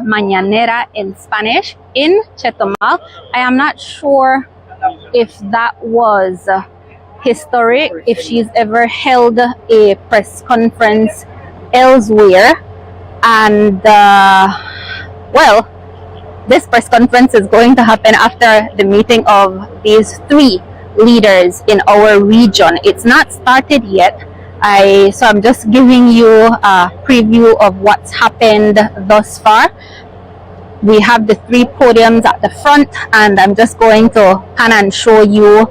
Mañanera in Spanish in Chetumal. I am not sure if that was historic, if she's ever held a press conference elsewhere. And well, this press conference is going to happen after the meeting of these three leaders in our region. It's not started yet. So I'm just giving you a preview of what's happened thus far. We have the three podiums at the front, and I'm just going to pan and show you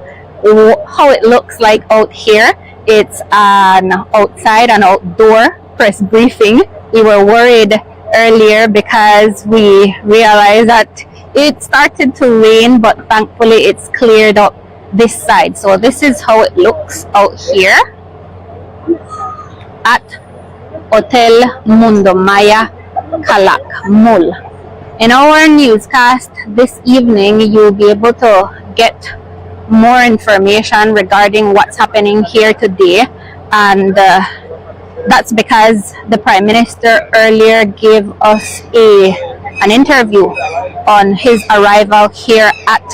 how it looks like out here. It's an outside and outdoor press briefing. We were worried earlier because we realized that it started to rain, but thankfully it's cleared up this side. So this is how it looks out here at Hotel Mundo Maya Calakmul. In our newscast this evening, you'll be able to get more information regarding what's happening here today, and that's because the Prime Minister earlier gave us an interview on his arrival here at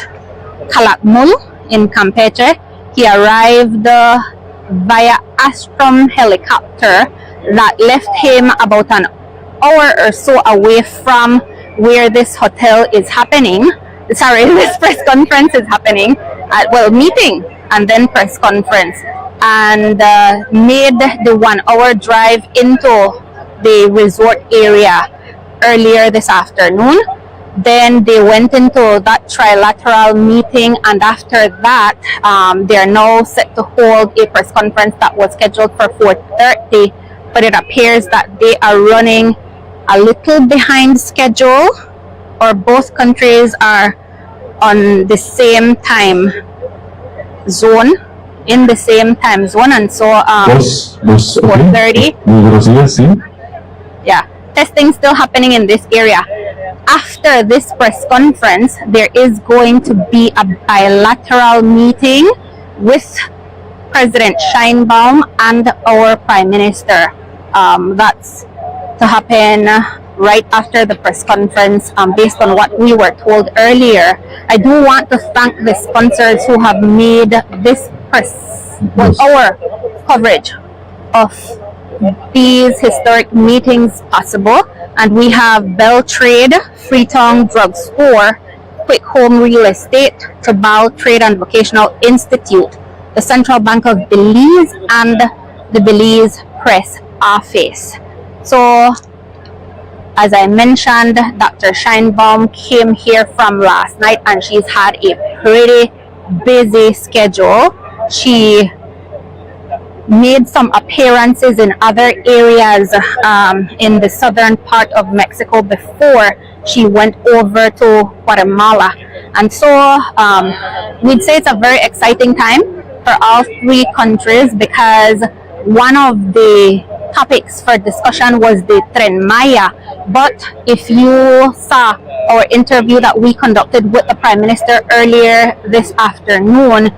Calakmul in Campeche. He arrived via Astrom helicopter that left him about an hour or so away from where this hotel is happening. Sorry, this press conference is happening. Meeting and then press conference, and made the 1 hour drive into the resort area earlier this afternoon. Then they went into that trilateral meeting, and after that they are now set to hold a press conference that was scheduled for 4:30, but it appears that they are running a little behind schedule, or both countries are on the same time zone, in the same time zone, and so 4:30. Yeah, testing still happening in this area. After this press conference, there is going to be a bilateral meeting with President Sheinbaum and our Prime Minister. That's to happen right after the press conference, based on what we were told earlier. I do want to thank the sponsors who have made this our coverage of these historic meetings possible. And we have Bell Trade, Freetown Drug Store, Quick Home Real Estate, Tabal Trade and Vocational Institute, the Central Bank of Belize, and the Belize Press Office. So, as I mentioned, Dr. Sheinbaum came here from last night, and she's had a pretty busy schedule. She made some appearances in other areas in the southern part of Mexico before she went over to Guatemala. And so we'd say it's a very exciting time for all three countries, because one of the topics for discussion was the Tren Maya. But if you saw our interview that we conducted with the Prime Minister earlier this afternoon,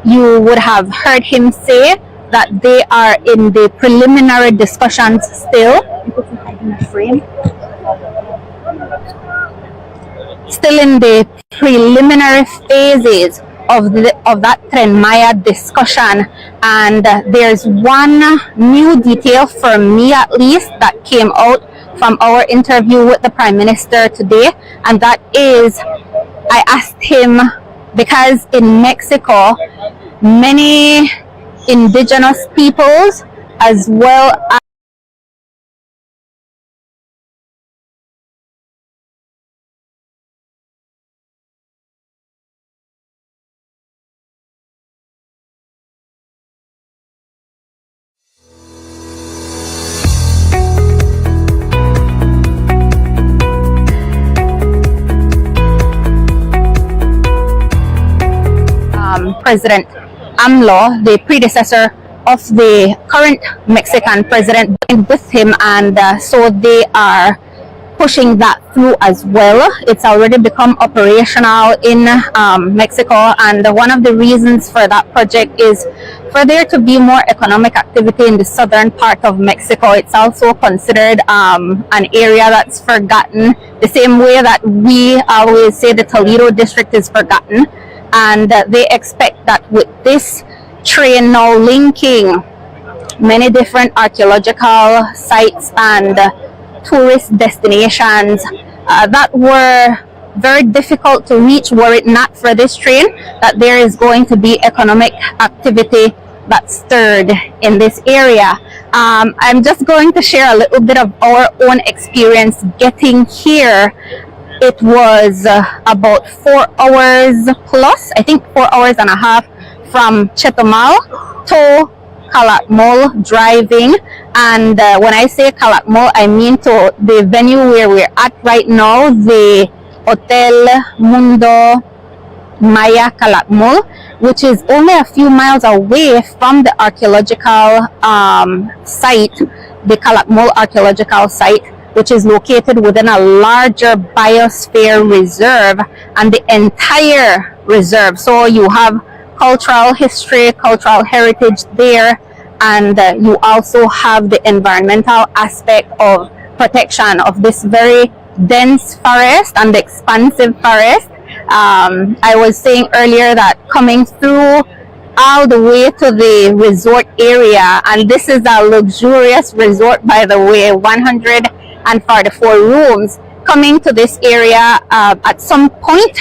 you would have heard him say that they are in the preliminary discussions still. Still in the preliminary phases of that Tren Maya discussion. And there's one new detail, for me at least, that came out from our interview with the Prime Minister today, and that is, I asked him, because in Mexico many indigenous peoples as well as President AMLO, the predecessor of the current Mexican president, with him, and so they are pushing that through as well. It's already become operational in Mexico, and one of the reasons for that project is for there to be more economic activity in the southern part of Mexico. It's also considered an area that's forgotten, the same way that we always say the Toledo district is forgotten, and they expect that with this train now linking many different archaeological sites and tourist destinations that were very difficult to reach were it not for this train, that there is going to be economic activity that's stirred in this area. I'm just going to share a little bit of our own experience getting here. It was about 4 hours plus, I think 4 hours and a half from Chetumal to Calakmul driving. And when I say Calakmul, I mean to the venue where we're at right now, the Hotel Mundo Maya Calakmul, which is only a few miles away from the archaeological site, the Calakmul archaeological site, which is located within a larger biosphere reserve, and the entire reserve. So you have cultural history, cultural heritage there, and you also have the environmental aspect of protection of this very dense forest and expansive forest. I was saying earlier that coming through all the way to the resort area, and this is a luxurious resort, by the way, 144 rooms. Coming to this area, at some point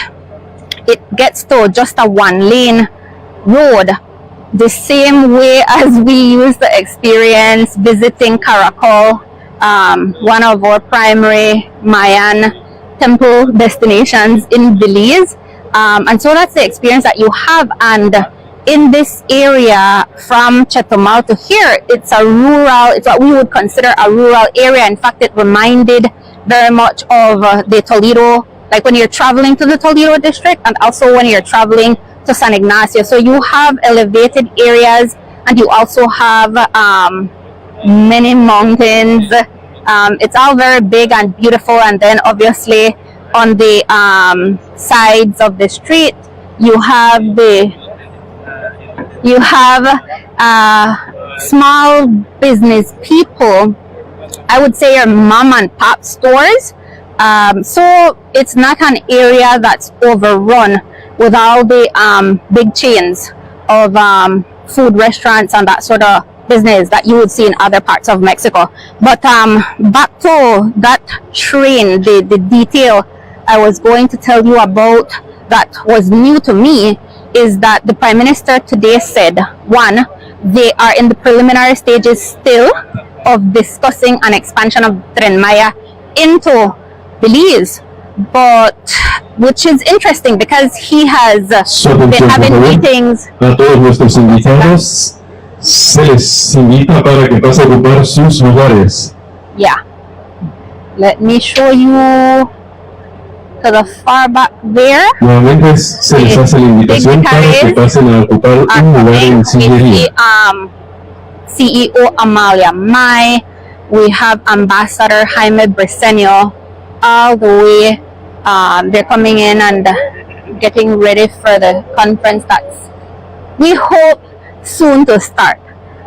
it gets to just a one-lane road, the same way as we used to experience visiting Caracol, one of our primary Mayan temple destinations in Belize. And so that's the experience that you have. And in this area from Chetumal to here, it's what we would consider a rural area. In fact, it reminded very much of the Toledo, like when you're traveling to the Toledo district, and also when you're traveling to San Ignacio. So you have elevated areas, and you also have many mountains. It's all very big and beautiful. And then obviously on the sides of the street, you have small business people. I would say your mom and pop stores. So it's not an area that's overrun with all the big chains of food restaurants and that sort of business that you would see in other parts of Mexico. But back to that train, the detail I was going to tell you about that was new to me is that the Prime Minister today said, one, they are in the preliminary stages still of discussing an expansion of Tren Maya into Belize, but which is interesting because he has been having meetings. A todos nuestros invitados se les invita para que pasen a ocupar sus lugares. Yeah, let me show you to the far back there. Nuevamente se les hace la invitación para que pasen a ocupar un lugar en sillería. CEO Amaya, we have Ambassador Jaime Briceño, all the way. They're coming in and getting ready for the conference that's, we hope, soon to start.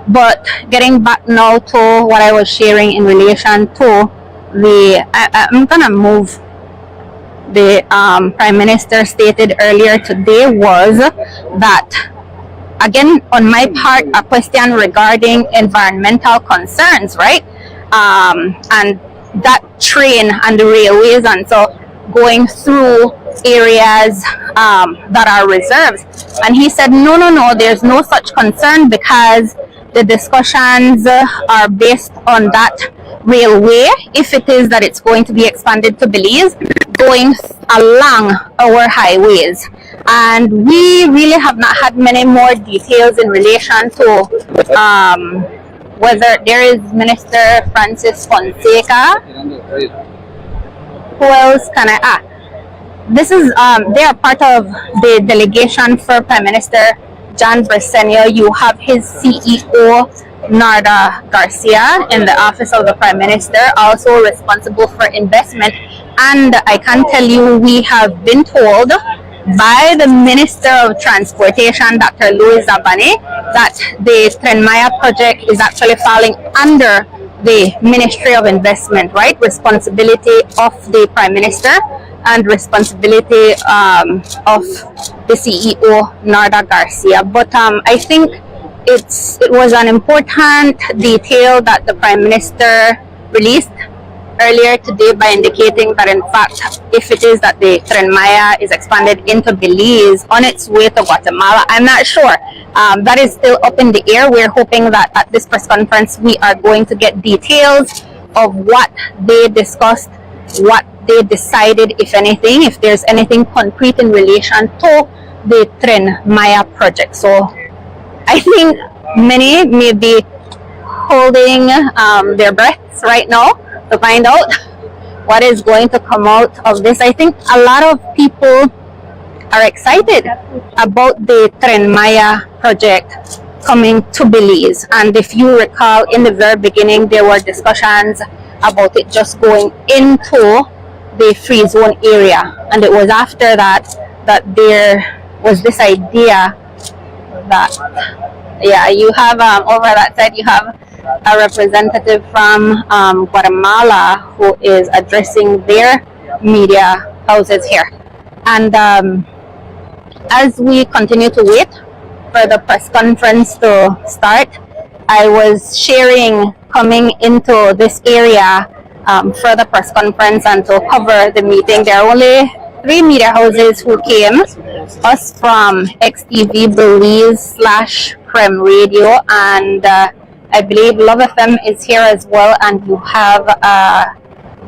But getting back now to what I was sharing in relation to I'm gonna move. The Prime Minister stated earlier today was that, again, on my part, a question regarding environmental concerns, right? And that train and the railways, and so going through areas that are reserves. And he said, no, there's no such concern because the discussions are based on that railway, if it is that it's going to be expanded to Belize, going along our highways. And we really have not had many more details in relation to whether there is Minister Francis Fonseca. Who else can I this is they are part of the delegation for Prime Minister John Briceño, you have his CEO, Narda Garcia, in the office of the Prime Minister, also responsible for investment. And I can tell you, we have been told by the Minister of Transportation, Dr. Louis Zabane, that the Tren Maya project is actually falling under the Ministry of Investment, right? Responsibility of the Prime Minister and responsibility of the CEO, Narda Garcia. But I think it was an important detail that the Prime Minister released earlier today by indicating that, in fact, if it is that the Tren Maya is expanded into Belize on its way to Guatemala, I'm not sure. That is still up in the air. We're hoping that at this press conference we are going to get details of what they discussed, what they decided, if anything, if there's anything concrete in relation to the Tren Maya project. So I think many may be holding their breaths right now to find out what is going to come out of this. I think a lot of people are excited about the Tren Maya project coming to Belize. And if you recall, in the very beginning, there were discussions about it just going into the free zone area. And it was after that there was this idea that, yeah, you have over that side, you have a representative from Guatemala who is addressing their media houses here. And as we continue to wait for the press conference to start, I was sharing coming into this area for the press conference and to cover the meeting. There are only 3 media houses who came, us from XTV Belize / Krem Radio, and I believe Love FM is here as well, and you have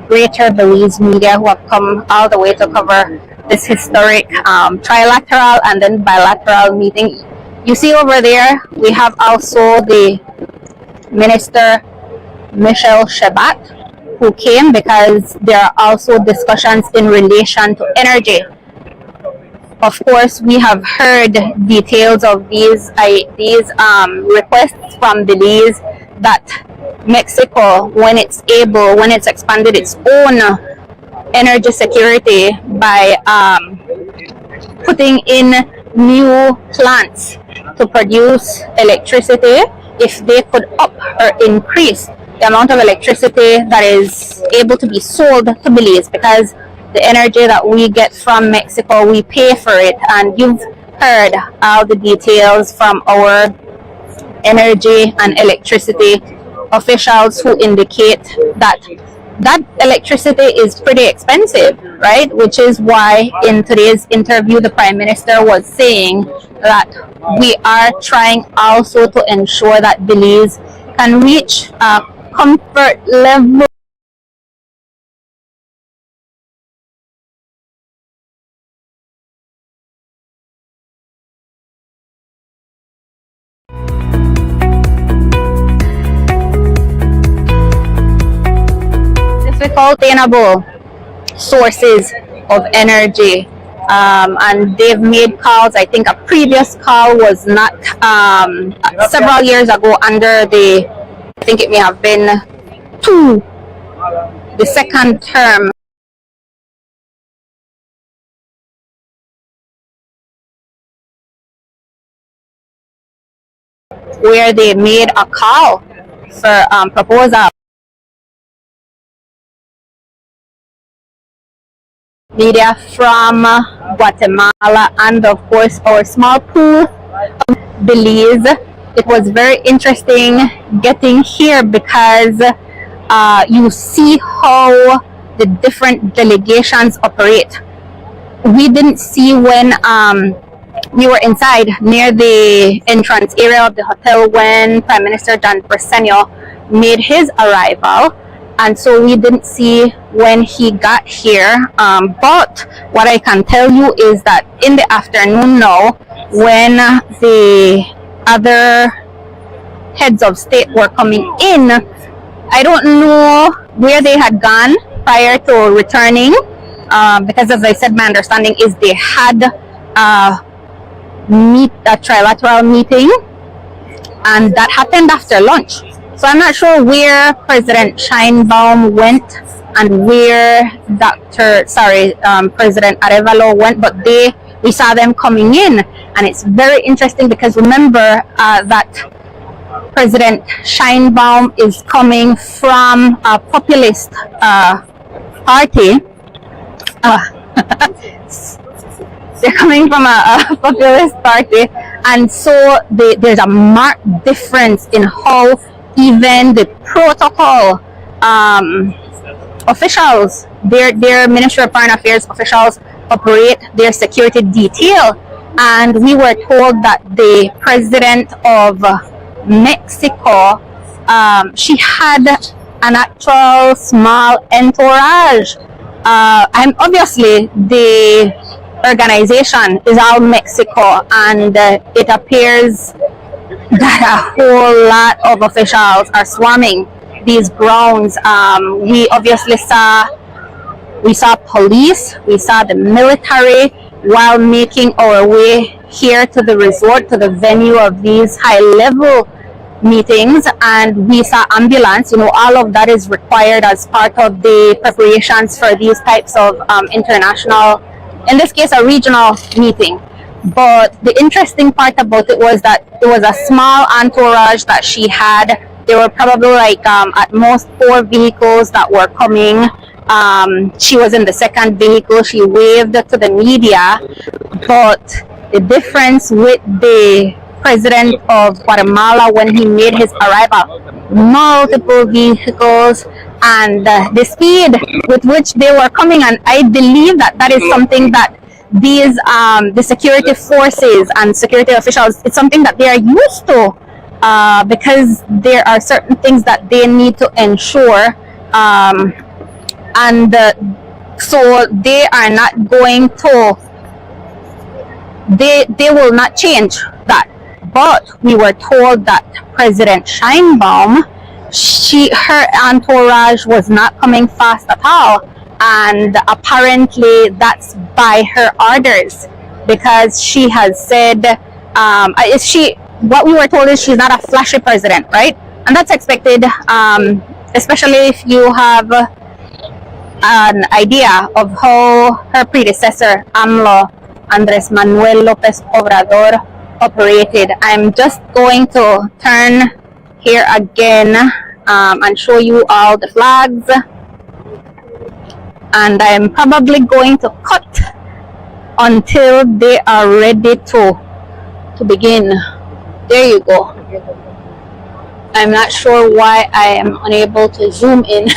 Greater Belize Media who have come all the way to cover this historic trilateral and then bilateral meeting. You see over there, we have also the Minister Michelle Shebat, who came because there are also discussions in relation to energy. Of course, we have heard details of these requests from Belize that Mexico, when it's expanded its own energy security by putting in new plants to produce electricity, if they could up or increase the amount of electricity that is able to be sold to Belize, because the energy that we get from Mexico, we pay for it. And you've heard all the details from our energy and electricity officials who indicate that electricity is pretty expensive, right? Which is why in today's interview, the Prime Minister was saying that we are trying also to ensure that Belize can reach a comfort level sustainable sources of energy, and they've made calls. I think a previous call was not several years ago under I think it may have been the second term, where they made a call for proposal. Media from Guatemala and of course our small pool of Belize. It was very interesting getting here because you see how the different delegations operate. We didn't see when we were inside near the entrance area of the hotel when Prime Minister John Briceño made his arrival. And so we didn't see when he got here. But what I can tell you is that in the afternoon now, when the other heads of state were coming in, I don't know where they had gone prior to returning. Because as I said, my understanding is they had trilateral meeting, and that happened after lunch. So I'm not sure where President Sheinbaum went and where President Arévalo went, but we saw them coming in, and it's very interesting because remember that President Sheinbaum is coming from a populist party. They're coming from a populist party, and so there's a marked difference in how even the protocol officials, their Ministry of Foreign Affairs officials operate their security detail. And we were told that the president of Mexico, she had an actual small entourage. And obviously the organization is all Mexico, and it appears that a whole lot of officials are swarming these grounds. We obviously saw police, we saw the military while making our way here to the resort, to the venue of these high-level meetings, and we saw ambulance. All of that is required as part of the preparations for these types of international, in this case a regional meeting. But the interesting part about it was that it was a small entourage that she had. There were probably at most 4 vehicles that were coming. She was in the second vehicle. She waved to the media. But the difference with the president of Guatemala when he made his arrival, multiple vehicles, and the speed with which they were coming, and I believe that is something that these the security forces and security officials, it's something that they are used to, because there are certain things that they need to ensure, and so they are not going to, they will not change that. But we were told that President Sheinbaum, her entourage was not coming fast at all, and apparently that's by her orders, because she has said, what we were told is she's not a flashy president, right? And that's expected, especially if you have an idea of how her predecessor, AMLO, Andres Manuel Lopez Obrador, operated. I'm just going to turn here again and show you all the flags, and I'm probably going to cut until they are ready to begin. There you go. I'm not sure why I am unable to zoom in.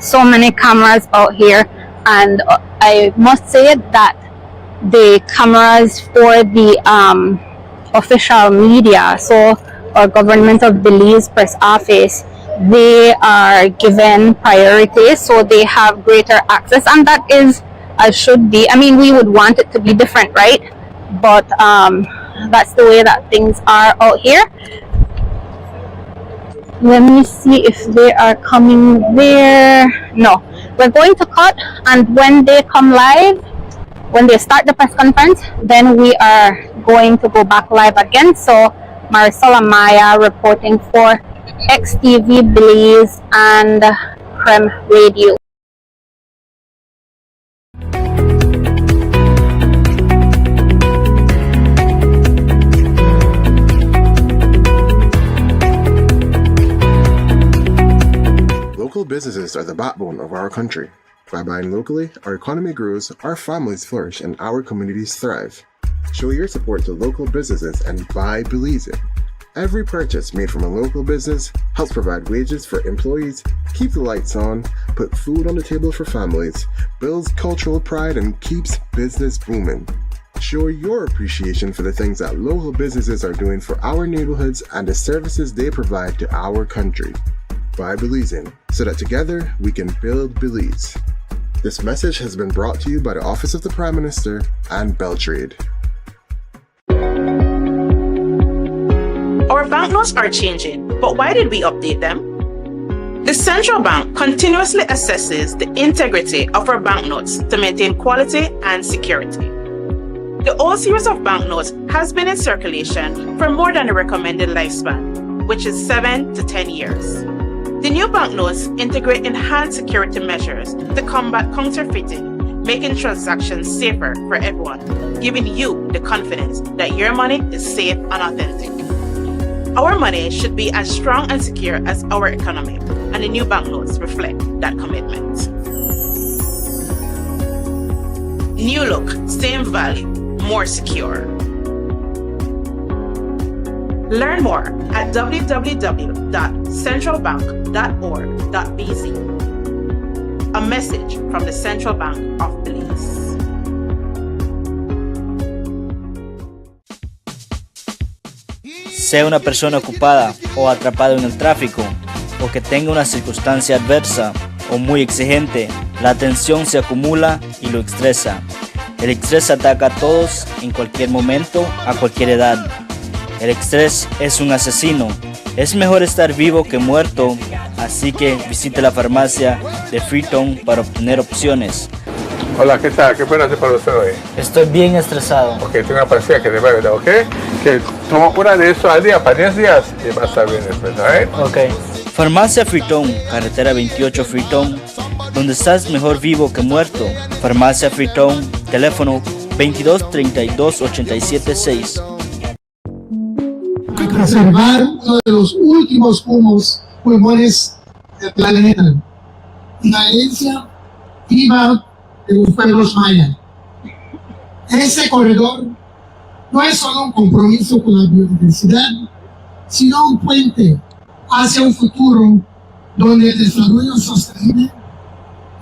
So many cameras out here, and I must say that the cameras for the official media, so our Government of Belize press office, they are given priority, so they have greater access, and that is as should be. I mean, we would want it to be different, right? But that's the way that things are out here. Let me see if they are coming there. No, we're going to cut, and when they come live, when they start the press conference, then we are going to go back live again. So Marisol, Amaya reporting for XTV Belize and Krem Radio. Local businesses are the backbone of our country. By buying locally, our economy grows, our families flourish, and our communities thrive. Show your support to local businesses and buy Belize. Every purchase made from a local business helps provide wages for employees, keep the lights on, put food on the table for families, builds cultural pride, and keeps business booming. Show your appreciation for the things that local businesses are doing for our neighborhoods and the services they provide to our country. Buy Belizean, so that together we can build Belize. This message has been brought to you by the Office of the Prime Minister and Beltrade. Our banknotes are changing, but why did we update them? The central bank continuously assesses the integrity of our banknotes to maintain quality and security. The old series of banknotes has been in circulation for more than the recommended lifespan, which is 7 to 10 years. The new banknotes integrate enhanced security measures to combat counterfeiting, making transactions safer for everyone, giving you the confidence that your money is safe and authentic. Our money should be as strong and secure as our economy, and the new banknotes reflect that commitment. New look, same value, more secure. Learn more at www.centralbank.org.bz. A message from the Central Bank of Belize. Sea una persona ocupada o atrapada en el tráfico, o que tenga una circunstancia adversa o muy exigente, la tensión se acumula y lo estresa. El estrés ataca a todos en cualquier momento, a cualquier edad. El estrés es un asesino. Es mejor estar vivo que muerto, así que visite la farmacia de Freetown para obtener opciones. Hola, ¿qué tal? ¿Qué puedo hacer para usted hoy? Estoy bien estresado. Ok, tengo una pastilla que te va a ayudar, ¿ok? Que toma una de eso al día para 10 días y va a estar bien después, ¿ok? Ok. Farmacia Freetown, carretera 28 Freetown, donde estás mejor vivo que muerto. Farmacia Freetown, teléfono 22 32 87 6. Preservar uno de los últimos pulmones del planeta, la herencia viva de los pueblos mayas. Ese corredor no es solo un compromiso con la biodiversidad, sino un puente hacia un futuro donde el desarrollo sostenible,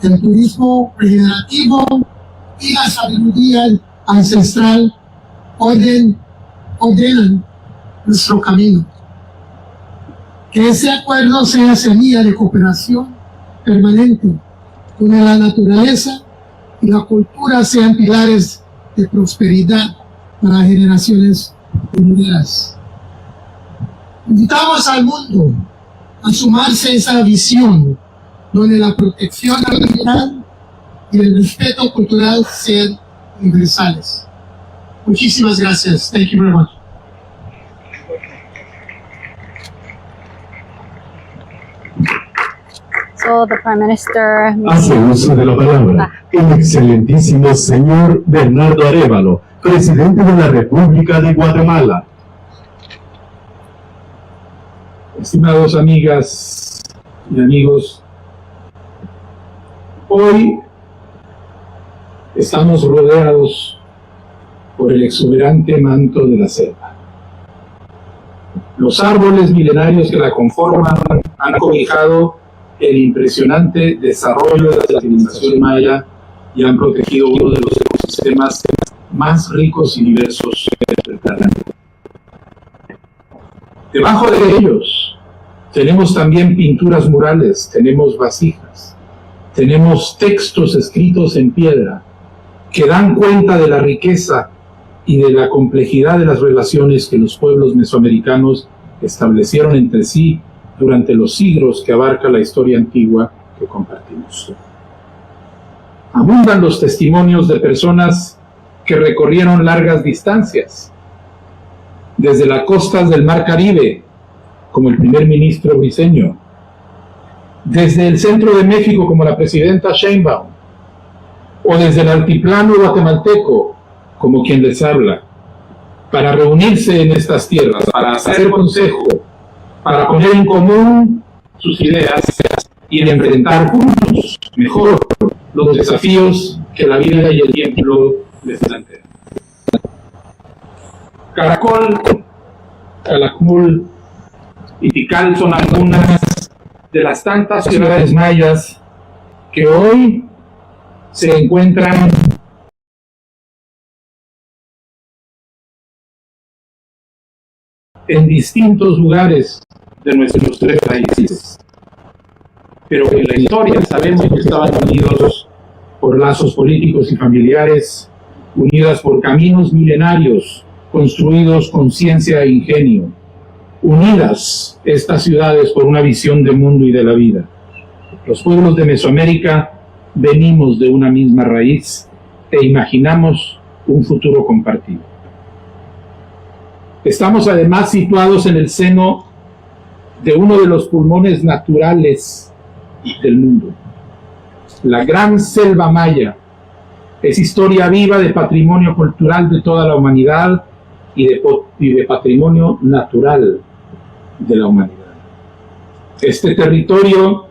el turismo regenerativo y la sabiduría ancestral ordenan nuestro camino. Que ese acuerdo sea semilla de cooperación permanente, donde la naturaleza y la cultura sean pilares de prosperidad para generaciones venideras. Invitamos al mundo a sumarse a esa visión, donde la protección ambiental y el respeto cultural sean universales. Muchísimas gracias. Thank you very much. So the Prime Minister Hace uso de la palabra el excelentísimo señor Bernardo Arévalo, presidente de la República de Guatemala. Estimados amigas y amigos, hoy estamos rodeados por el exuberante manto de la selva. Los árboles milenarios que la conforman han cobijado el impresionante desarrollo de la civilización maya y han protegido uno de los ecosistemas más ricos y diversos del planeta. Debajo de ellos tenemos también pinturas murales, tenemos vasijas, tenemos textos escritos en piedra que dan cuenta de la riqueza y de la complejidad de las relaciones que los pueblos mesoamericanos establecieron entre sí durante los siglos que abarca la historia antigua que compartimos. Abundan los testimonios de personas que recorrieron largas distancias, desde las costas del Mar Caribe, como el primer ministro Briceño, desde el centro de México, como la presidenta Sheinbaum, o desde el altiplano guatemalteco, como quien les habla, para reunirse en estas tierras, para hacer consejo, para poner en común sus ideas y enfrentar juntos mejor los desafíos que la vida y el tiempo les plantean. Caracol, Calakmul y Tikal son algunas de las tantas ciudades mayas que hoy se encuentran en distintos lugares de nuestros tres países, pero en la historia sabemos que estaban unidos por lazos políticos y familiares, unidas por caminos milenarios construidos con ciencia e ingenio, unidas estas ciudades por una visión de mundo y de la vida. Los pueblos de Mesoamérica venimos de una misma raíz e imaginamos un futuro compartido. Estamos además situados en el seno de uno de los pulmones naturales del mundo. La gran selva maya es historia viva de patrimonio cultural de toda la humanidad y de patrimonio natural de la humanidad. Este territorio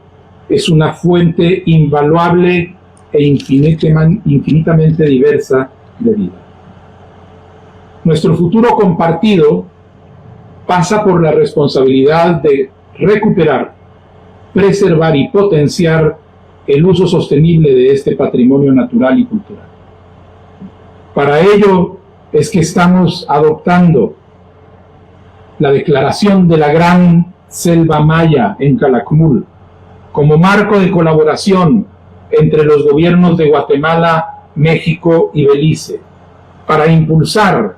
es una fuente invaluable e infinitamente diversa de vida. Nuestro futuro compartido pasa por la responsabilidad de recuperar, preservar y potenciar el uso sostenible de este patrimonio natural y cultural. Para ello es que estamos adoptando la declaración de la Gran Selva Maya en Calakmul como marco de colaboración entre los gobiernos de Guatemala, México y Belice para impulsar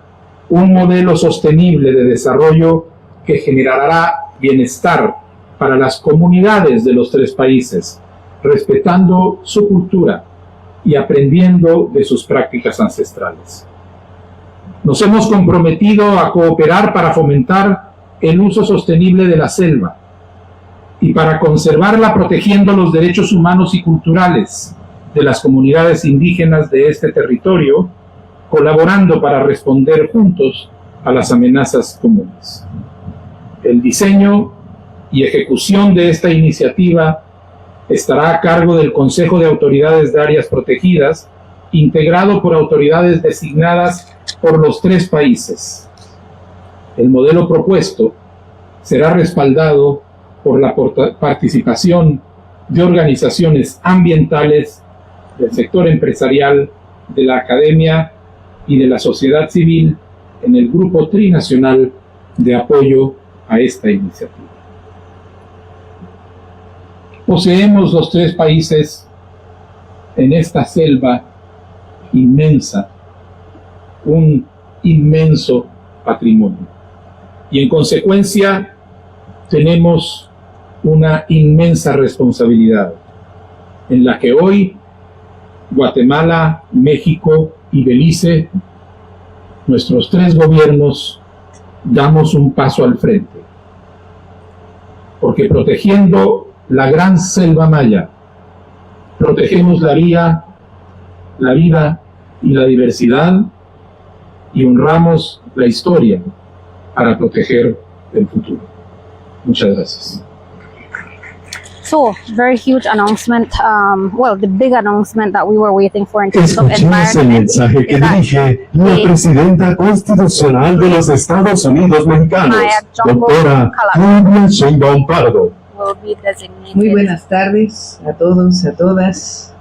un modelo sostenible de desarrollo que generará bienestar para las comunidades de los tres países, respetando su cultura y aprendiendo de sus prácticas ancestrales. Nos hemos comprometido a cooperar para fomentar el uso sostenible de la selva y para conservarla protegiendo los derechos humanos y culturales de las comunidades indígenas de este territorio, colaborando para responder juntos a las amenazas comunes. El diseño y ejecución de esta iniciativa estará a cargo del Consejo de Autoridades de Áreas Protegidas, integrado por autoridades designadas por los tres países. El modelo propuesto será respaldado por la participación de organizaciones ambientales, del sector empresarial, de la academia y de la sociedad civil en el Grupo Trinacional de Apoyo a esta iniciativa. Poseemos los tres países en esta selva inmensa un inmenso patrimonio y en consecuencia tenemos una inmensa responsabilidad en la que hoy Guatemala, México y Belice, nuestros tres gobiernos, damos un paso al frente. Porque protegiendo la gran selva maya, protegemos la vida y la diversidad y honramos la historia para proteger el futuro. Muchas gracias. So, very huge announcement. Well, the big announcement that we were waiting for in terms of Escuchemos el environment mensaje que is that dirige la presidenta constitucional de los Estados Unidos mexicanos, doctora Claudia Sheinbaum Pardo. will be designated. Muy buenas tardes a todos, a todas.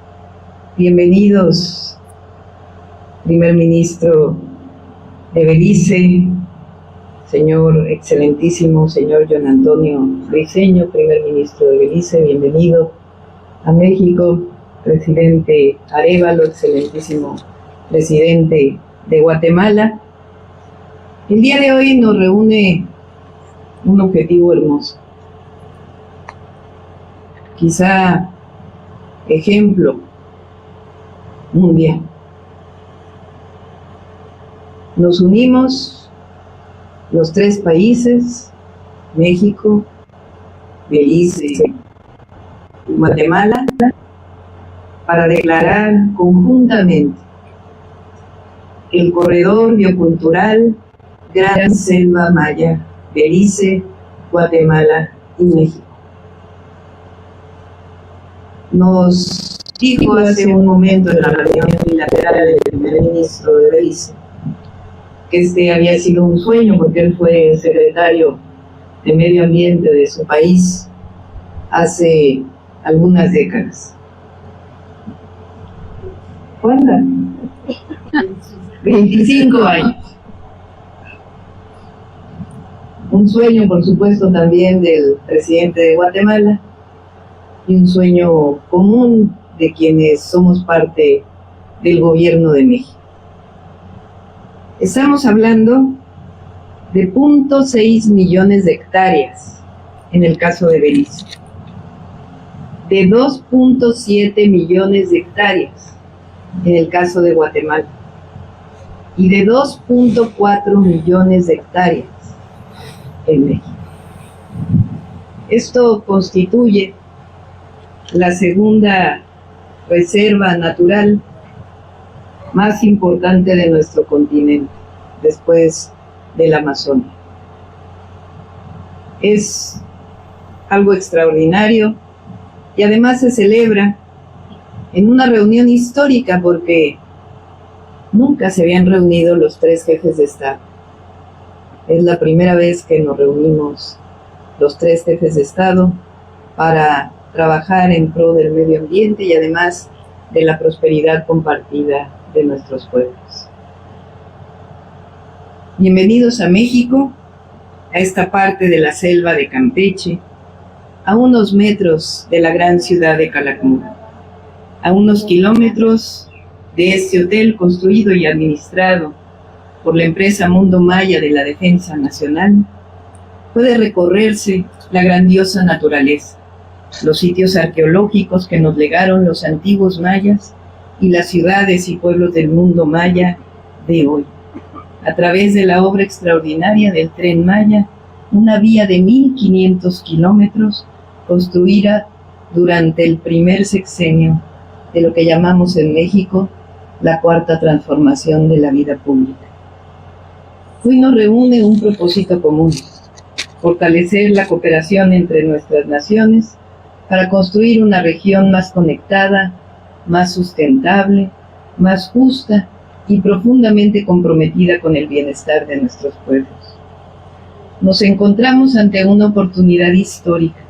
Bienvenidos, primer ministro de Belice, señor excelentísimo, señor John Antonio Briceño, primer ministro de Belice, bienvenido a México, presidente Arévalo, excelentísimo presidente de Guatemala. El día de hoy nos reúne un objetivo hermoso, quizá ejemplo mundial. Nos unimos los tres países, México, Belice y Guatemala, para declarar conjuntamente el corredor biocultural Gran Selva Maya, Belice, Guatemala y México. Nos dijo hace un momento en la reunión bilateral del primer ministro de Belice que este había sido un sueño porque él fue secretario de Medio Ambiente de su país hace algunas décadas. ¿Cuántas? 25 años. Un sueño, por supuesto, también del presidente de Guatemala y un sueño común de quienes somos parte del gobierno de México. Estamos hablando de 0.6 millones de hectáreas en el caso de Belice, de 2.7 millones de hectáreas en el caso de Guatemala, y de 2.4 millones de hectáreas en México. Esto constituye la segunda reserva natural más importante de nuestro continente, después del Amazonas. Es algo extraordinario y además se celebra en una reunión histórica porque nunca se habían reunido los tres jefes de Estado. Es la primera vez que nos reunimos los tres jefes de Estado para trabajar en pro del medio ambiente y además de la prosperidad compartida de nuestros pueblos. Bienvenidos a México, a esta parte de la selva de Campeche, a unos metros de la gran ciudad de Calakmul, a unos kilómetros de este hotel construido y administrado por la empresa Mundo Maya de la Defensa Nacional, puede recorrerse la grandiosa naturaleza, los sitios arqueológicos que nos legaron los antiguos mayas y las ciudades y pueblos del mundo maya de hoy. A través de la obra extraordinaria del Tren Maya, una vía de 1.500 kilómetros construida durante el primer sexenio de lo que llamamos en México la cuarta transformación de la vida pública. Hoy nos reúne un propósito común: fortalecer la cooperación entre nuestras naciones para construir una región más conectada, más sustentable, más justa y profundamente comprometida con el bienestar de nuestros pueblos. Nos encontramos ante una oportunidad histórica.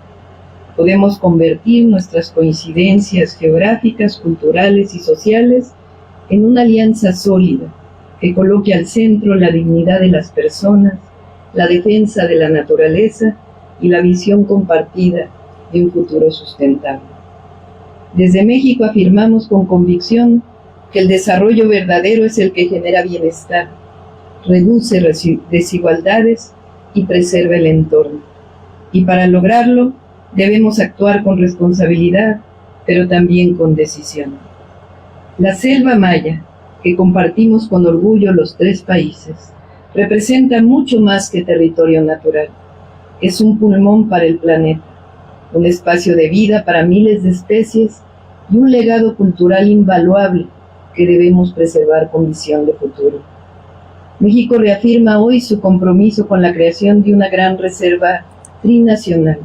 Podemos convertir nuestras coincidencias geográficas, culturales y sociales en una alianza sólida que coloque al centro la dignidad de las personas, la defensa de la naturaleza y la visión compartida de un futuro sustentable. Desde México afirmamos con convicción que el desarrollo verdadero es el que genera bienestar, reduce desigualdades y preserva el entorno. Y para lograrlo debemos actuar con responsabilidad, pero también con decisión. La selva maya, que compartimos con orgullo los tres países, representa mucho más que territorio natural. Es un pulmón para el planeta, un espacio de vida para miles de especies y un legado cultural invaluable que debemos preservar con visión de futuro. México reafirma hoy su compromiso con la creación de una gran reserva trinacional,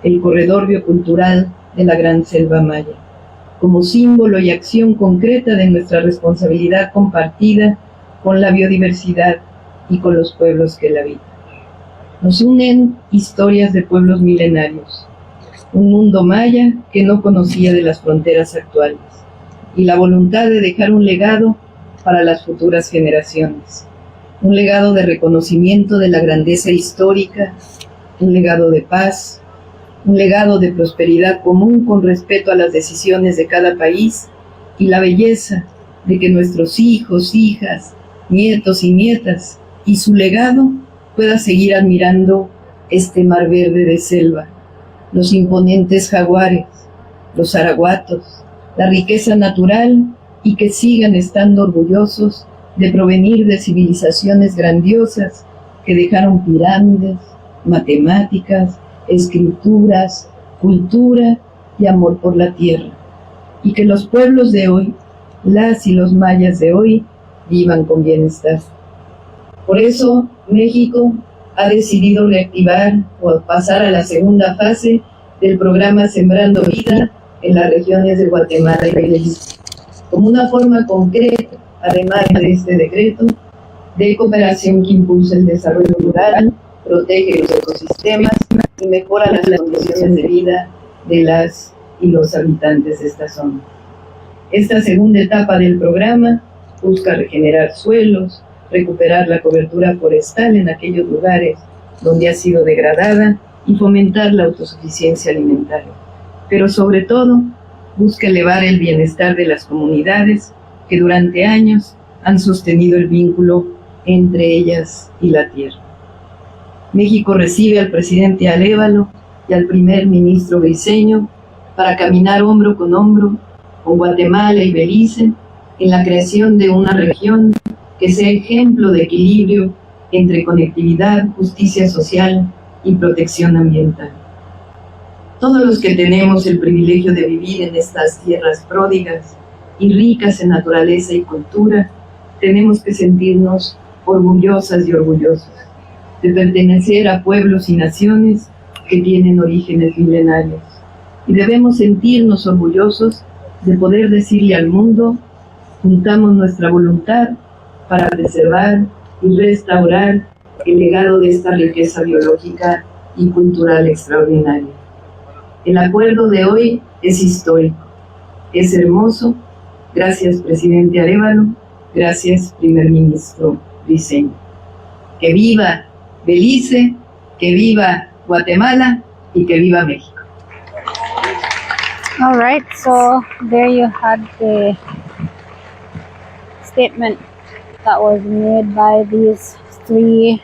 el corredor biocultural de la Gran Selva Maya, como símbolo y acción concreta de nuestra responsabilidad compartida con la biodiversidad y con los pueblos que la habitan. Nos unen historias de pueblos milenarios, un mundo maya que no conocía de las fronteras actuales, y la voluntad de dejar un legado para las futuras generaciones, un legado de reconocimiento de la grandeza histórica, un legado de paz, un legado de prosperidad común con respeto a las decisiones de cada país y la belleza de que nuestros hijos, hijas, nietos y nietas y su legado pueda seguir admirando este mar verde de selva, los imponentes jaguares, los araguatos, la riqueza natural y que sigan estando orgullosos de provenir de civilizaciones grandiosas que dejaron pirámides, matemáticas, escrituras, cultura y amor por la tierra, y que los pueblos de hoy, las y los mayas de hoy, vivan con bienestar. Por eso, México ha decidido reactivar o pasar a la segunda fase del programa Sembrando Vida en las regiones de Guatemala y Belice, como una forma concreta, además de este decreto, de cooperación que impulsa el desarrollo rural, protege los ecosistemas y mejora las condiciones de vida de las y los habitantes de esta zona. Esta segunda etapa del programa busca regenerar suelos, recuperar la cobertura forestal en aquellos lugares donde ha sido degradada y fomentar la autosuficiencia alimentaria. Pero sobre todo, busca elevar el bienestar de las comunidades que durante años han sostenido el vínculo entre ellas y la tierra. México recibe al presidente Arévalo y al primer ministro Briceño para caminar hombro con Guatemala y Belice en la creación de una región que sea ejemplo de equilibrio entre conectividad, justicia social y protección ambiental. Todos los que tenemos el privilegio de vivir en estas tierras pródigas y ricas en naturaleza y cultura, tenemos que sentirnos orgullosas y orgullosos de pertenecer a pueblos y naciones que tienen orígenes milenarios. Y debemos sentirnos orgullosos de poder decirle al mundo: juntamos nuestra voluntad para preservar y restaurar el legado de esta riqueza biológica y cultural extraordinaria. El acuerdo de hoy es histórico, es hermoso. Gracias, presidente Arévalo. Gracias, primer ministro Briceño. Que viva Belice, que viva Guatemala y que viva México. All right, so there you had the statement that was made by these three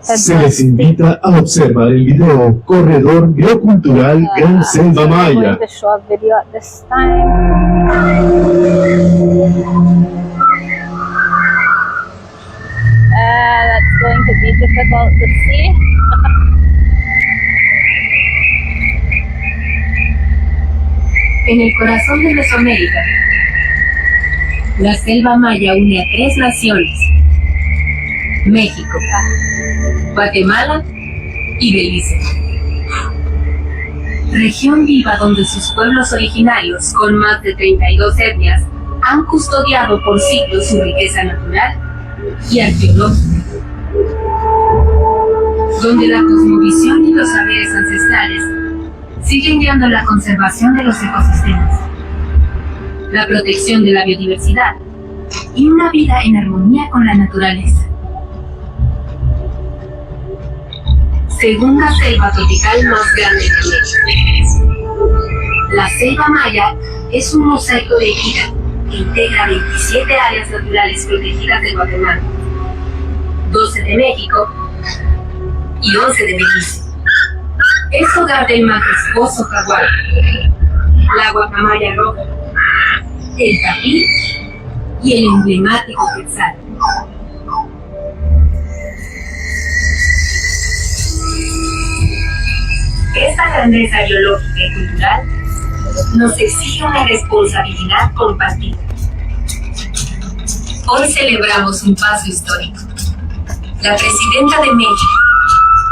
Se les invita a observar el video Corredor Biocultural Gran Selva I'm Maya. going to show a video at this time. That's going to be difficult to see. En el corazón de Mesoamérica, la selva maya une a 3 naciones: México, Guatemala y Belice. Región viva donde sus pueblos originarios, con más de 32 etnias, han custodiado por siglos su riqueza natural y arqueológica. Donde la cosmovisión y los saberes ancestrales siguen guiando la conservación de los ecosistemas, la protección de la biodiversidad y una vida en armonía con la naturaleza. Segunda selva tropical más grande de México. La selva maya es un mosaico de vida que integra 27 áreas naturales protegidas de Guatemala, 12 de México y 11 de Belice. Es hogar del majestuoso jaguar, la guacamaya roja, el tapir y el emblemático quetzal. Esta grandeza biológica y cultural nos exige una responsabilidad compartida. Hoy celebramos un paso histórico. La presidenta de México,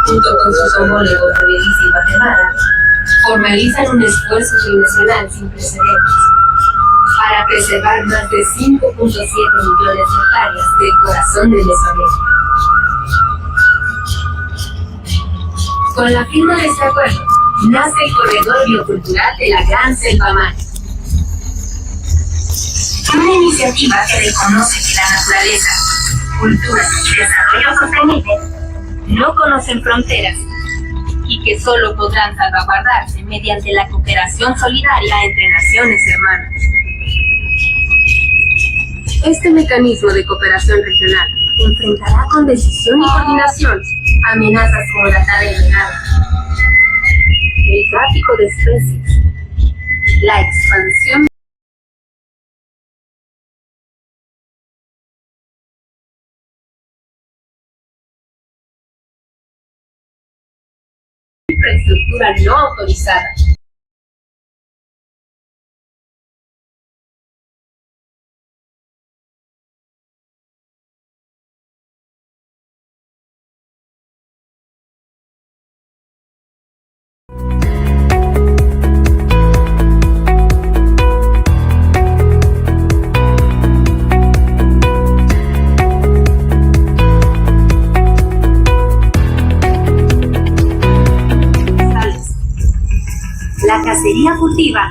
junto con sus homólogos de Belice y Guatemala, formalizan un esfuerzo internacional sin precedentes para preservar más de 5.7 millones de hectáreas del corazón de Mesoamérica. Con la firma de este acuerdo, nace el Corredor Biocultural de la Gran Selva Maya. Una iniciativa que reconoce que la naturaleza, cultura y desarrollo sostenible no conocen fronteras y que solo podrán salvaguardarse mediante la cooperación solidaria entre naciones hermanas. Este mecanismo de cooperación regional enfrentará con decisión y coordinación amenazas como la tala ilegal, el tráfico de especies, la expansión de infraestructura no autorizada. La cacería furtiva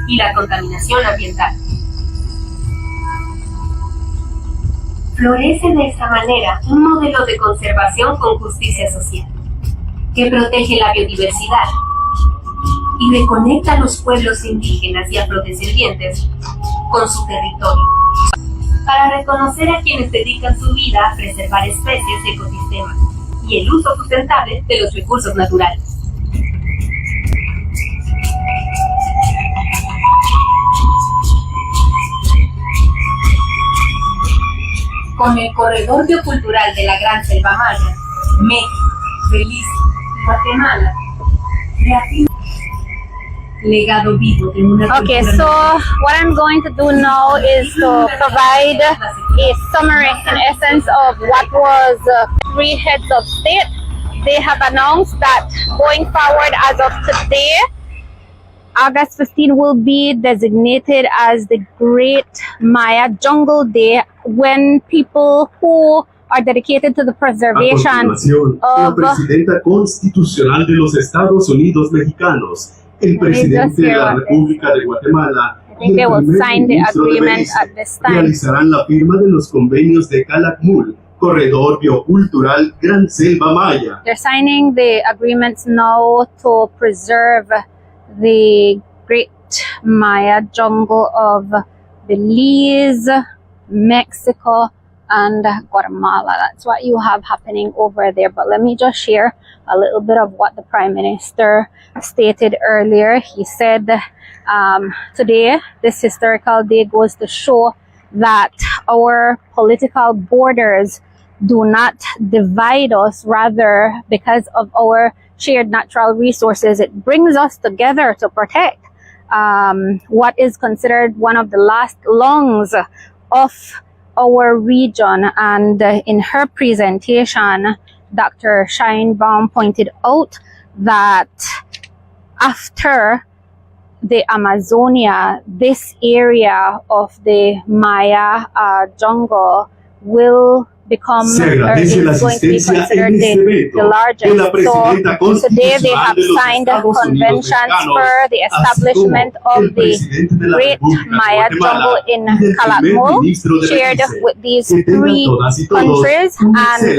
y la contaminación ambiental. Florece de esta manera un modelo de conservación con justicia social, que protege la biodiversidad y reconecta a los pueblos indígenas y afrodescendientes con su territorio, para reconocer a quienes dedican su vida a preservar especies y ecosistemas y el uso sustentable de los recursos naturales. con el corredor biocultural de la Gran Selva Maya, México, Belice y Guatemala, legado vivo de una Okay, so what I'm going to do now is to provide a summary in essence of what was three heads of state. They have announced that going forward as of today, August 15 will be designated as the Great Maya Jungle Day, when people who are dedicated to the preservation la presidenta constitucional de los Estados Unidos mexicanos, el presidente de la República de Guatemala y el primer ministro de Belice realizarán la firma de los convenios de Calakmul, Corredor Biocultural Gran Selva Maya. They're signing the agreements now to preserve the Great Maya Jungle of Belize, Mexico, and Guatemala. That's what you have happening over there. But let me just share a little bit of what the Prime Minister stated earlier. He said today, this historical day goes to show that our political borders do not divide us. Rather, because of our shared natural resources, it brings us together to protect what is considered one of the last lungs of our region. And in her presentation, Dr. Sheinbaum pointed out that after the Amazonia, this area of the Maya jungle will become, or is going to be considered the largest. So today they have signed conventions for the establishment of the Great Maya Jungle in Calakmul, shared with these three countries, and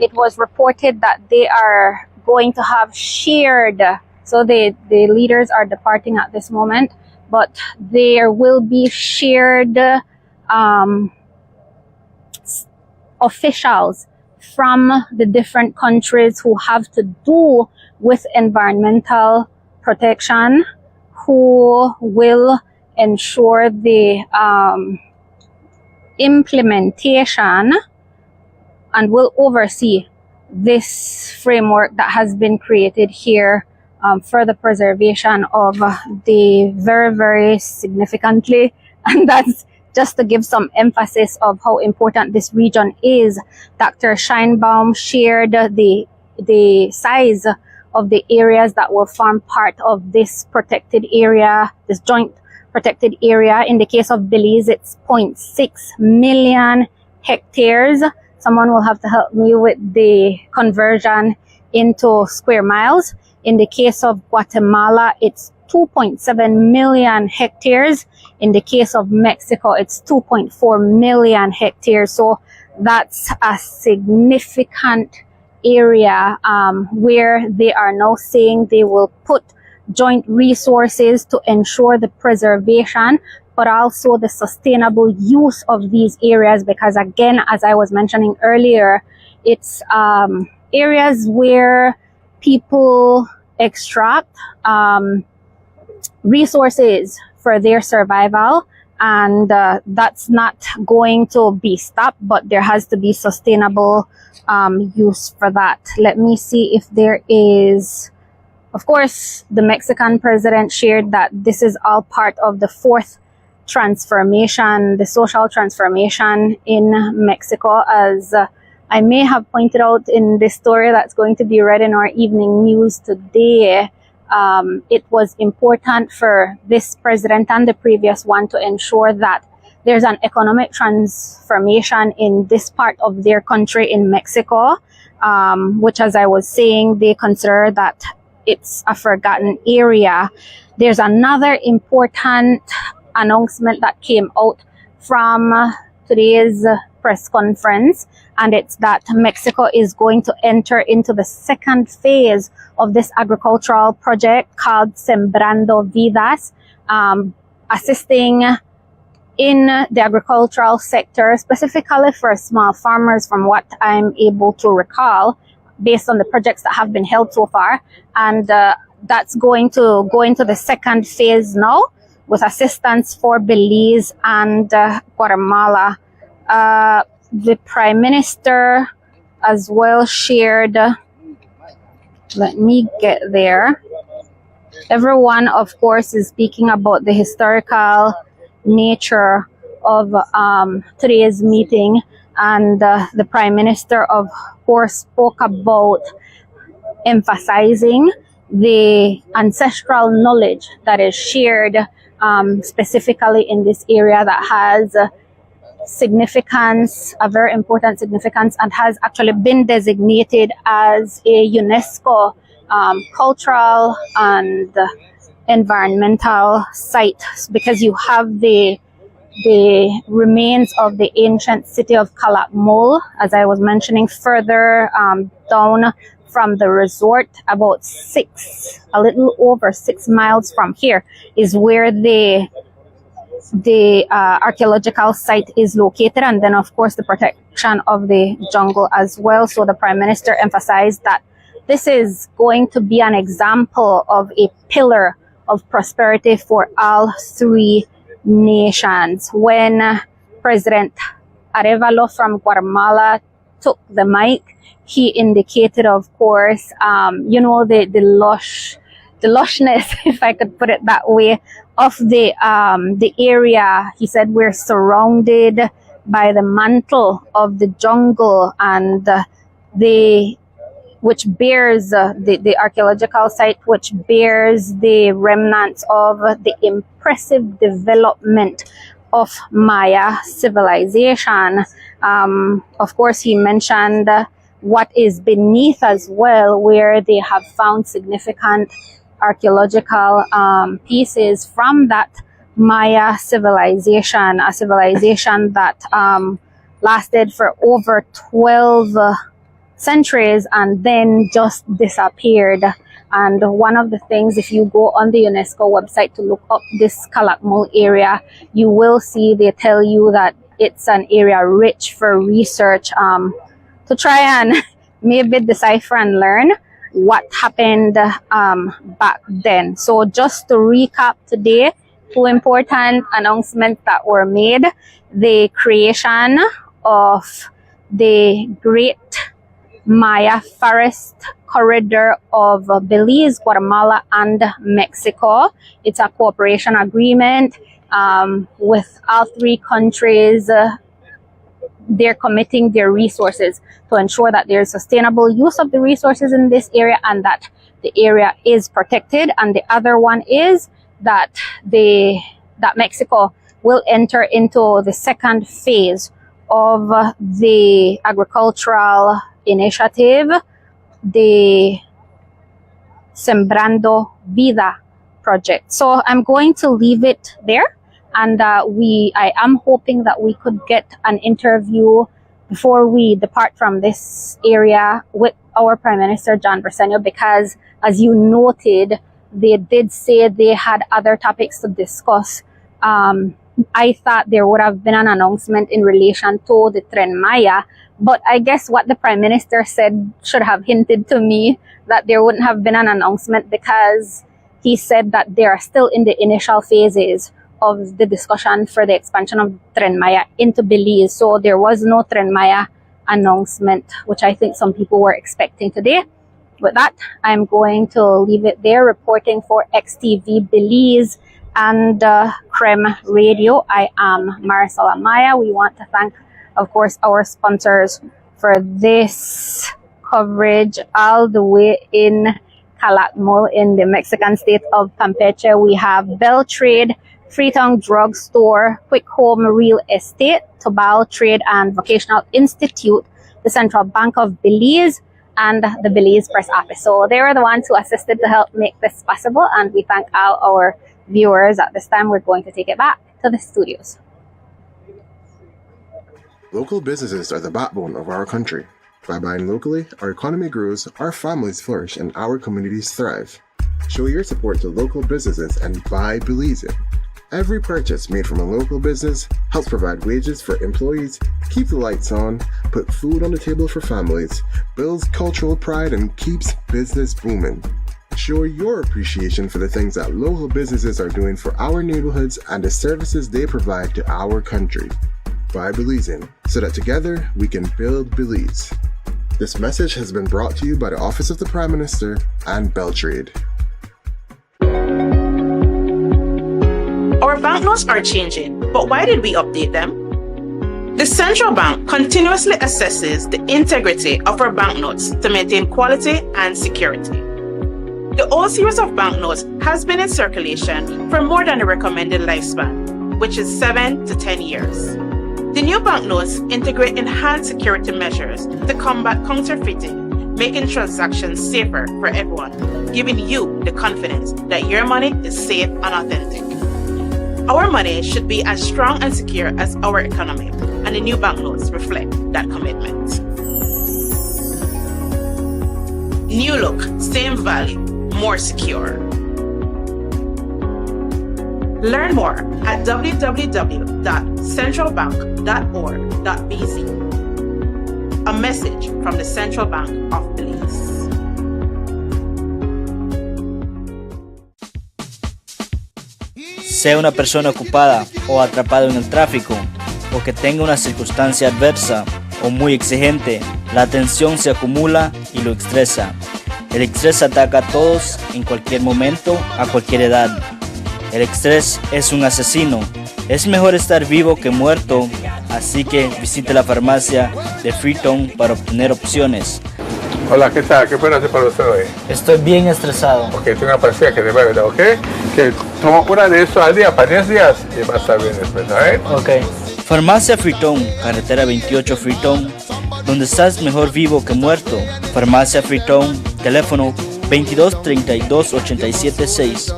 it was reported that they are going to have shared, so the leaders are departing at this moment, but there will be shared officials from the different countries who have to do with environmental protection, who will ensure the implementation and will oversee this framework that has been created here for the preservation of the very significantly, and that's just to give some emphasis of how important this region is. Dr. Sheinbaum shared the size of the areas that will form part of this protected area, this joint protected area. In the case of Belize, it's 0.6 million hectares. Someone will have to help me with the conversion into square miles. In the case of Guatemala, it's 2.7 million hectares. In the case of Mexico, it's 2.4 million hectares. So that's a significant area where they are now saying they will put joint resources to ensure the preservation, but also the sustainable use of these areas. Because again, as I was mentioning earlier, it's areas where people extract resources for their survival, and that's not going to be stopped, but there has to be sustainable use for that. Let me see if there is, of course, the Mexican president shared that this is all part of the fourth transformation, the social transformation in Mexico, as I may have pointed out in the story that's going to be read in our evening news today. It was important for this president and the previous one to ensure that there's an economic transformation in this part of their country in Mexico, which, as I was saying, they consider that it's a forgotten area. There's another important announcement that came out from today's press conference, and it's that Mexico is going to enter into the second phase of this agricultural project called Sembrando Vidas, assisting in the agricultural sector, specifically for small farmers, from what I'm able to recall, based on the projects that have been held so far. And that's going to go into the second phase now, with assistance for Belize and Guatemala. the Prime Minister as well shared, let me get there. Everyone, of course, is speaking about the historical nature of today's meeting, and the Prime Minister, of course, spoke about emphasizing the ancestral knowledge that is shared specifically in this area that has significance, a very important significance, and has actually been designated as a UNESCO cultural and environmental site, because you have the remains of the ancient city of Calakmul, as I was mentioning, further down from the resort, about a little over 6 miles from here, is where the archaeological site is located, and then of course the protection of the jungle as well. So the Prime Minister emphasized that this is going to be an example of a pillar of prosperity for all three nations. When President Arévalo from Guatemala took the mic, he indicated, of course, the lushness, if I could put it that way, of the area. He said we're surrounded by the mantle of the jungle, and which bears the archaeological site, which bears the remnants of the impressive development of Maya civilization. Of course, he mentioned what is beneath as well, where they have found significant archaeological pieces from that Maya civilization, a civilization that lasted for over 12 centuries and then just disappeared. And one of the things, if you go on the UNESCO website to look up this Calakmul area, you will see they tell you that it's an area rich for research to try and maybe decipher and learn what happened back then. So just to recap today, two important announcements that were made: the creation of the Great Maya Forest Corridor of Belize, Guatemala, and Mexico. It's a cooperation agreement with all three countries. They're committing their resources to ensure that there's sustainable use of the resources in this area and that the area is protected. And the other one is that Mexico will enter into the second phase of the agricultural initiative, the Sembrando Vida project. So I'm going to leave it there, and I am hoping that we could get an interview before we depart from this area with our Prime Minister John Briceño, because as you noted, they did say they had other topics to discuss. I thought there would have been an announcement in relation to the Tren Maya, but I guess what the Prime Minister said should have hinted to me that there wouldn't have been an announcement, because he said that they are still in the initial phases of the discussion for the expansion of Tren Maya into Belize. So there was no Tren Maya announcement, which I think some people were expecting today. With that, I'm going to leave it there. Reporting for XTV Belize and Krem Radio, I am Marisol Amaya. We want to thank, of course, our sponsors for this coverage all the way in Calakmul in the Mexican state of Campeche. We have Bell Trade, Freetown Drug Store, Quick Home Real Estate, Tobal Trade and Vocational Institute, the Central Bank of Belize, and the Belize Press Office. So they were the ones who assisted to help make this possible, and we thank all our viewers. At this time, we're going to take it back to the studios. Local businesses are the backbone of our country. By buying locally, our economy grows, our families flourish, and our communities thrive. Show your support to local businesses and buy Belize It. Every purchase made from a local business helps provide wages for employees, keep the lights on, put food on the table for families, builds cultural pride, and keeps business booming. Show your appreciation for the things that local businesses are doing for our neighborhoods and the services they provide to our country. Buy Belizean, so that together we can build Belize. This message has been brought to you by the Office of the Prime Minister and Beltrade. Our banknotes are changing, but why did we update them? The central bank continuously assesses the integrity of our banknotes to maintain quality and security. The old series of banknotes has been in circulation for more than the recommended lifespan, which is 7 to 10 years. The new banknotes integrate enhanced security measures to combat counterfeiting, making transactions safer for everyone, giving you the confidence that your money is safe and authentic. Our money should be as strong and secure as our economy, and the new banknotes reflect that commitment. New look, same value, more secure. Learn more at www.centralbank.org.bz. A message from the Central Bank of Belize. Sea una persona ocupada o atrapado en el tráfico, o que tenga una circunstancia adversa o muy exigente, la tensión se acumula y lo estresa. El estrés ataca a todos en cualquier momento, a cualquier edad. El estrés es un asesino. Es mejor estar vivo que muerto, así que visite la farmacia de Freetown para obtener opciones. Hola, ¿qué tal? ¿Qué puedo hacer para usted hoy? Estoy bien estresado. Ok, tengo una pastilla que le va a ayudar, ¿ok? Que toma una de eso al día para 10 días y va a estar bien después, ¿eh? Ok. Farmacia Freetown, carretera 28 Freetown, donde estás mejor vivo que muerto. Farmacia Freetown, teléfono 22 32 87 6.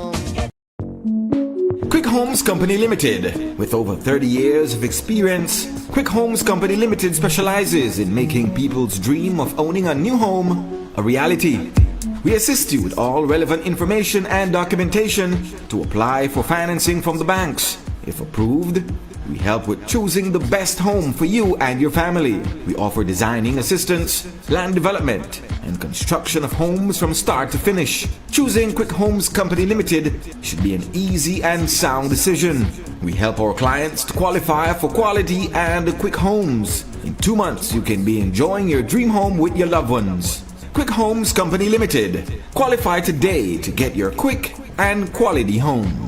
Quick Homes Company Limited. With over 30 years of experience, Quick Homes Company Limited specializes in making people's dream of owning a new home a reality. We assist you with all relevant information and documentation to apply for financing from the banks. If approved, we help with choosing the best home for you and your family. We offer designing assistance, land development, and construction of homes from start to finish. Choosing Quick Homes Company Limited should be an easy and sound decision. We help our clients to qualify for quality and quick homes. In 2 months, you can be enjoying your dream home with your loved ones. Quick Homes Company Limited. Qualify today to get your quick and quality home.